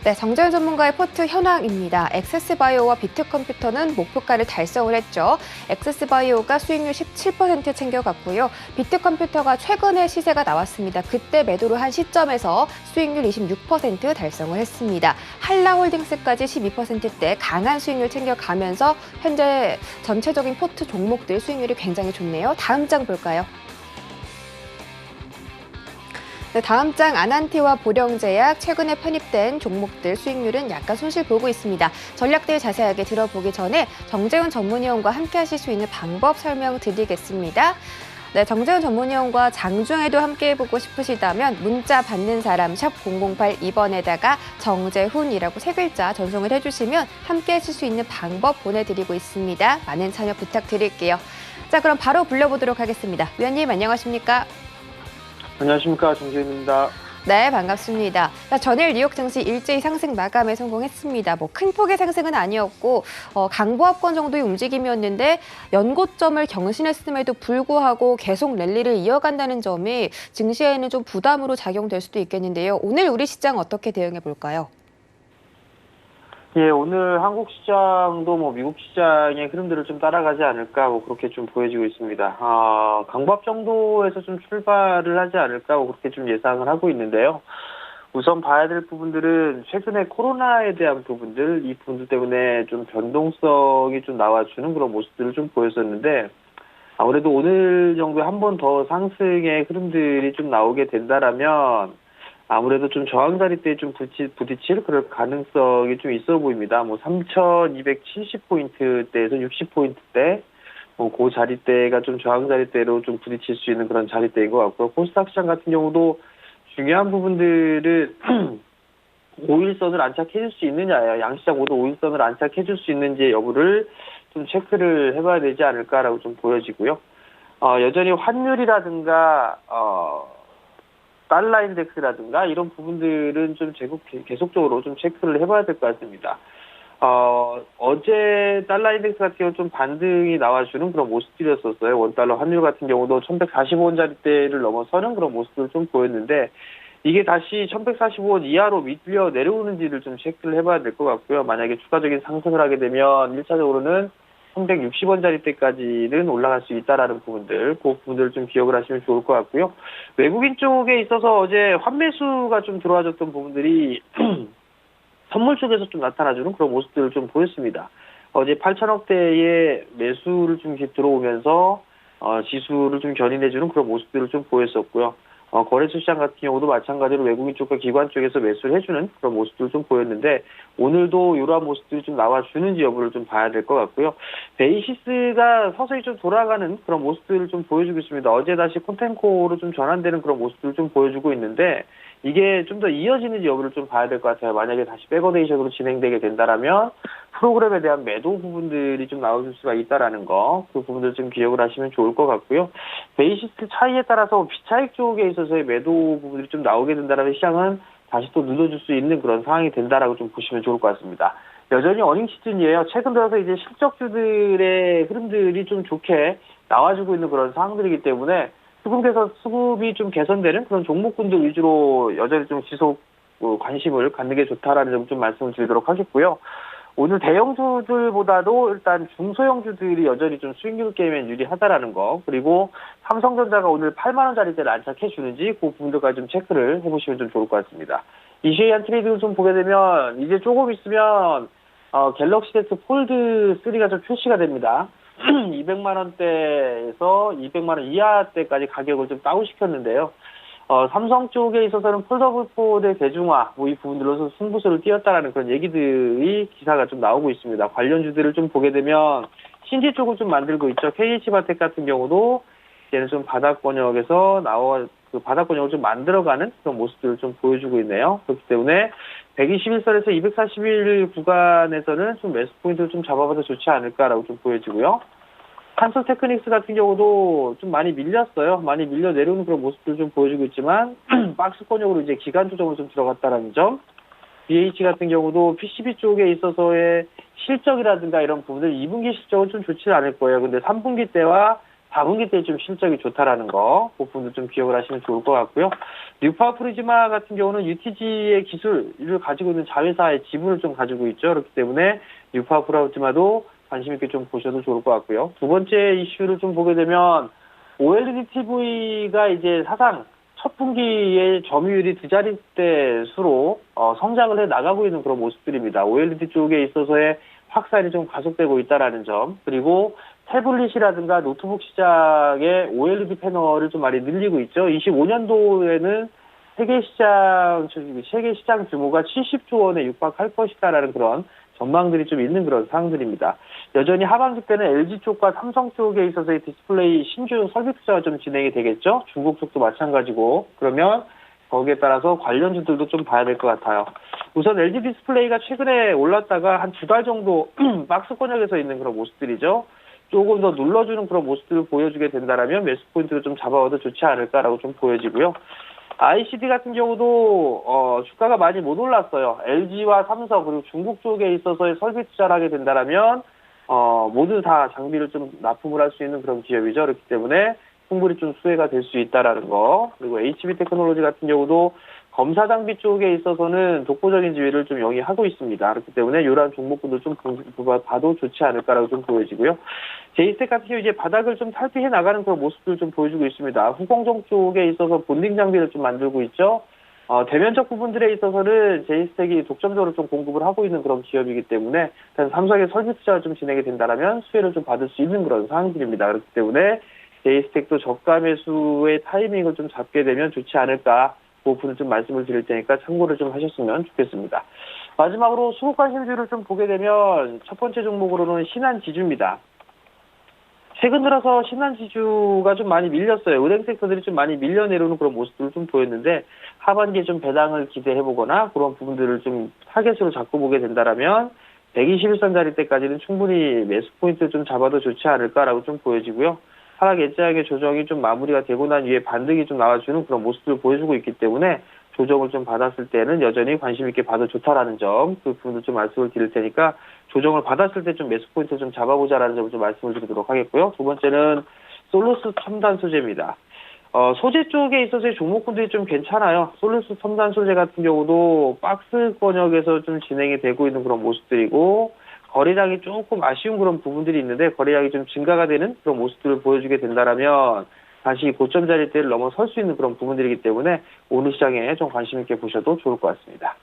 네, 정재훈 전문가의 포트 현황입니다. 엑세스바이오와 비트컴퓨터는 목표가를 달성을 했죠. 엑세스바이오가 수익률 17% 챙겨갔고요. 비트컴퓨터가 최근에 시세가 나왔습니다. 그때 매도를 한 시점에서 수익률 26% 달성을 했습니다. 한라홀딩스까지 12%대 강한 수익률 챙겨가면서 현재 전체적인 포트 종목들 수익률이 굉장히 좋네요. 다음 장 볼까요? 네, 다음 장 아난티와 보령제약 최근에 편입된 종목들 수익률은 약간 손실 보고 있습니다. 전략들 자세하게 들어보기 전에 정재훈 전문위원과 함께 하실 수 있는 방법 설명드리겠습니다. 네, 정재훈 전문위원과 장중에도 함께 해보고 싶으시다면 문자 받는 사람 샵 008-2번에다가 정재훈이라고 3글자 전송을 해주시면 함께 하실 수 있는 방법 보내드리고 있습니다. 많은 참여 부탁드릴게요. 자, 그럼 바로 불러보도록 하겠습니다. 위원님 안녕하십니까? 안녕하십니까, 정재훈입니다. 네, 반갑습니다. 전일 뉴욕 증시 일제히 상승 마감에 성공했습니다. 큰 폭의 상승은 아니었고 강보합권 정도의 움직임이었는데 연고점을 경신했음에도 불구하고 계속 랠리를 이어간다는 점이 증시에는 좀 부담으로 작용될 수도 있겠는데요. 오늘 우리 시장 어떻게 대응해 볼까요? 예, 오늘 한국 시장도 미국 시장의 흐름들을 좀 따라가지 않을까, 그렇게 좀 보여지고 있습니다. 강보합 정도에서 좀 출발을 하지 않을까, 그렇게 좀 예상을 하고 있는데요. 우선 봐야 될 부분들은 최근에 코로나에 대한 부분들, 이 부분들 때문에 좀 변동성이 좀 나와주는 그런 모습들을 좀 보였었는데, 아무래도 오늘 정도에 한 번 더 상승의 흐름들이 좀 나오게 된다라면, 아무래도 좀 저항자리대에 좀 부딪힐 그럴 가능성이 좀 있어 보입니다. 3,270포인트대에서 60포인트대, 그 자리대가 좀 저항자리대로 좀 부딪힐 수 있는 그런 자리대인 것 같고요. 코스닥 시장 같은 경우도 중요한 부분들은 5일선을 안착해줄 수 있느냐예요. 양시장 모두 5일선을 안착해줄 수 있는지 여부를 좀 체크를 해봐야 되지 않을까라고 좀 보여지고요. 여전히 환율이라든가, 달러 인덱스라든가 이런 부분들은 좀 계속적으로 좀 체크를 해봐야 될 것 같습니다. 어제 달러 인덱스 같은 경우 좀 반등이 나와주는 그런 모습들이었었어요. 원달러 환율 같은 경우도 1145원 자리대를 넘어서는 그런 모습을 좀 보였는데, 이게 다시 1145원 이하로 밀려 내려오는지를 좀 체크를 해봐야 될 것 같고요. 만약에 추가적인 상승을 하게 되면 1차적으로는 360원 자리대까지는 올라갈 수 있다라는 부분들, 그 부분들을 좀 기억을 하시면 좋을 것 같고요. 외국인 쪽에 있어서 어제 환매수가 좀 들어와줬던 부분들이 선물 쪽에서 좀 나타나주는 그런 모습들을 좀 보였습니다. 어제 8천억대의 매수를 좀 들어오면서 지수를 좀 견인해주는 그런 모습들을 좀 보였었고요. 거래소 시장 같은 경우도 마찬가지로 외국인 쪽과 기관 쪽에서 매수를 해주는 그런 모습들을 좀 보였는데, 오늘도 이러한 모습들이 좀 나와주는지 여부를 좀 봐야 될 것 같고요. 베이시스가 서서히 좀 돌아가는 그런 모습들을 좀 보여주고 있습니다. 어제 다시 콘텐코로 좀 전환되는 그런 모습들을 좀 보여주고 있는데, 이게 좀 더 이어지는지 여부를 좀 봐야 될 것 같아요. 만약에 다시 백어데이션으로 진행되게 된다라면 프로그램에 대한 매도 부분들이 좀 나올 수가 있다라는 거, 그 부분들 좀 기억을 하시면 좋을 것 같고요. 베이시스 차이에 따라서 비차익 쪽에 있어서의 매도 부분들이 좀 나오게 된다라면 시장은 다시 또 눌러줄 수 있는 그런 상황이 된다라고 좀 보시면 좋을 것 같습니다. 여전히 어닝 시즌이에요. 최근 들어서 이제 실적주들의 흐름들이 좀 좋게 나와주고 있는 그런 상황들이기 때문에 수급이 좀 개선되는 그런 종목군들 위주로 여전히 좀 지속 관심을 갖는 게 좋다라는 점 좀 말씀을 드리도록 하겠고요. 오늘 대형주들보다도 일단 중소형주들이 여전히 좀 수익률 게임에 유리하다라는 거, 그리고 삼성전자가 오늘 8만 원짜리대를 안착해 주는지 그 부분들까지 좀 체크를 해보시면 좀 좋을 것 같습니다. 이슈에이한 트레이딩을 좀 보게 되면 이제 조금 있으면 갤럭시 S 폴드 3가 좀 출시가 됩니다. 200만 원대에서 200만 원 이하대까지 가격을 좀 다운시켰는데요. 삼성 쪽에 있어서는 폴더블 폴의 대중화, 이 부분들로서 승부수를 띄웠다라는 그런 얘기들이 기사가 좀 나오고 있습니다. 관련주들을 좀 보게 되면 신지 쪽을 좀 만들고 있죠. KH바텍 같은 경우도 얘는 좀 바닥권역에서 그 바닥권역을 좀 만들어가는 그런 모습들을 좀 보여주고 있네요. 그렇기 때문에 121선에서 241 구간에서는 좀 매수 포인트를 좀 잡아봐도 좋지 않을까라고 좀 보여지고요. 한솔 테크닉스 같은 경우도 좀 많이 밀렸어요. 많이 밀려 내려오는 그런 모습들을 좀 보여주고 있지만 박스권역으로 이제 기간 조정을 좀 들어갔다라는 점. BH 같은 경우도 PCB 쪽에 있어서의 실적이라든가 이런 부분들 2분기 실적은 좀 좋지 않을 거예요. 근데 3분기 때와 4분기 때 좀 실적이 좋다라는 거, 그 부분도 좀 기억을 하시면 좋을 것 같고요. 뉴파워 프리즈마 같은 경우는 UTG의 기술을 가지고 있는 자회사의 지분을 좀 가지고 있죠. 그렇기 때문에 뉴파워 프리즈마도 관심 있게 좀 보셔도 좋을 것 같고요. 두 번째 이슈를 좀 보게 되면 OLED TV가 이제 사상 첫 분기에 점유율이 두 자릿대 수로 성장을 해 나가고 있는 그런 모습들입니다. OLED 쪽에 있어서의 확산이 좀 가속되고 있다라는 점, 그리고 태블릿이라든가 노트북 시장에 OLED 패널을 좀 많이 늘리고 있죠. 25년도에는 세계 시장 규모가 70조 원에 육박할 것이다라는 그런 전망들이 좀 있는 그런 상황들입니다. 여전히 하반기 때는 LG 쪽과 삼성 쪽에 있어서의 디스플레이 신규 설비 투자가 좀 진행이 되겠죠. 중국 쪽도 마찬가지고. 그러면 거기에 따라서 관련주들도 좀 봐야 될 것 같아요. 우선 LG 디스플레이가 최근에 올랐다가 한 2달 정도 박스권역에서 있는 그런 모습들이죠. 조금 더 눌러주는 그런 모습들을 보여주게 된다면 매수 포인트를 좀 잡아와도 좋지 않을까라고 좀 보여지고요. ICD 같은 경우도 주가가 많이 못 올랐어요. LG와 삼성 그리고 중국 쪽에 있어서의 설비 투자를 하게 된다면 모두 다 장비를 좀 납품을 할 수 있는 그런 기업이죠. 그렇기 때문에 충분히 좀 수혜가 될 수 있다라는 거. 그리고 HB 테크놀로지 같은 경우도 검사 장비 쪽에 있어서는 독보적인 지위를 좀 영위하고 있습니다. 그렇기 때문에 이러한 종목군도 좀 봐도 좋지 않을까라고 좀 보여지고요. 제이스텍 같은 경우 이제 바닥을 좀 탈피해 나가는 그런 모습들을 좀 보여주고 있습니다. 후공정 쪽에 있어서 본딩 장비를 좀 만들고 있죠. 대면적 부분들에 있어서는 제이스텍이 독점적으로 좀 공급을 하고 있는 그런 기업이기 때문에 삼성의 설비 투자가 좀 진행이 된다면 수혜를 좀 받을 수 있는 그런 상황들입니다. 그렇기 때문에 제이스텍도 저가 매수의 타이밍을 좀 잡게 되면 좋지 않을까. 그 부분을 좀 말씀을 드릴 테니까 참고를 좀 하셨으면 좋겠습니다. 마지막으로 수급 관심주를 좀 보게 되면 첫 번째 종목으로는 신한지주입니다. 최근 들어서 신한지주가 좀 많이 밀렸어요. 은행 섹터들이 좀 많이 밀려내려오는 그런 모습들을 좀 보였는데 하반기에 좀 배당을 기대해보거나 그런 부분들을 좀 타겟으로 잡고 보게 된다면 121선짜리 때까지는 충분히 매수 포인트를 좀 잡아도 좋지 않을까라고 좀 보여지고요. 하락 엣지하게 조정이 좀 마무리가 되고 난 이후에 반등이 좀 나와주는 그런 모습을 보여주고 있기 때문에 조정을 좀 받았을 때는 여전히 관심 있게 봐도 좋다라는 점, 그 부분도 좀 말씀을 드릴 테니까 조정을 받았을 때 좀 매수 포인트 좀 잡아보자라는 점을 좀 말씀을 드리도록 하겠고요. 두 번째는 솔루스 첨단 소재입니다. 소재 쪽에 있어서의 종목군들이 좀 괜찮아요. 솔루스 첨단 소재 같은 경우도 박스권역에서 좀 진행이 되고 있는 그런 모습들이고 거래량이 조금 아쉬운 그런 부분들이 있는데 거래량이 좀 증가가 되는 그런 모습들을 보여주게 된다면 다시 고점 자리대를 넘어설 수 있는 그런 부분들이기 때문에 오늘 시장에 좀 관심 있게 보셔도 좋을 것 같습니다.